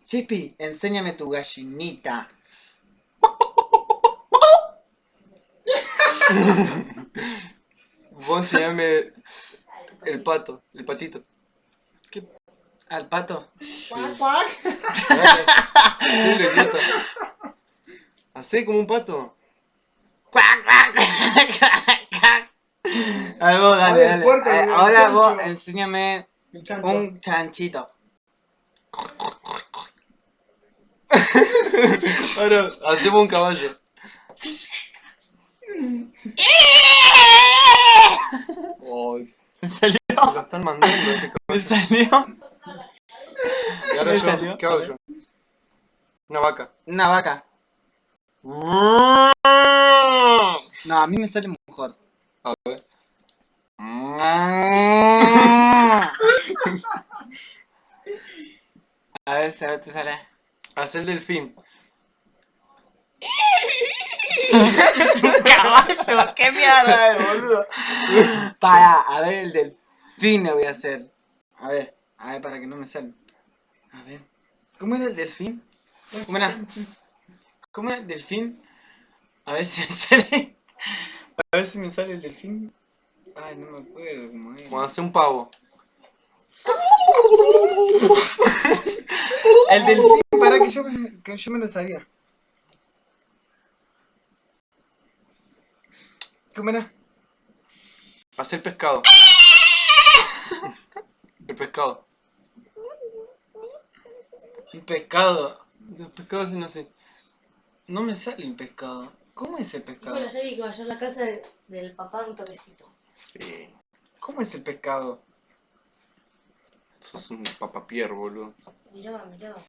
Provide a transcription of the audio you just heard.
Chipi, enséñame tu gallinita. Vos enseñame el pato, el patito. ¿Qué? ¿Al pato? Cuac, cuac. Dale. Sí, lo idiota. Hacé como un pato. A ver, vos, dale, Oye, el dale. puerco, el Ahora chancho. vos enséñame El chancho. un chanchito. Ahora hacemos un caballo. Oh, ¿Me salió? se lo están mandando ese ¿Me caballo. salió? Y ahora ¿Me yo, salió? ¿qué hago yo? Una vaca. Una vaca. No, a mí me sale mejor. A ver. A ver si te sale. Hacé el delfín. Es un caballo, qué mierda, boludo. Para, a ver, el delfín le voy a hacer. A ver, para que no me salga. A ver. ¿Cómo era el delfín? ¿Cómo era? ¿Cómo era el delfín? A ver si me sale. A ver si me sale el delfín. Ay, no me acuerdo cómo era. Cuando hace un pavo. El delfín, para que yo me lo sabía. ¿Cómo era? Hacé el pescado. El pescado. Un pescado. Los pescados hacen así. No me sale el pescado. ¿Cómo es el pescado? Bueno, ayer iba yo a la casa del papá de un toquecito. Sí. ¿Cómo es el pescado? Sos un papapier, boludo. Mirá, mirá.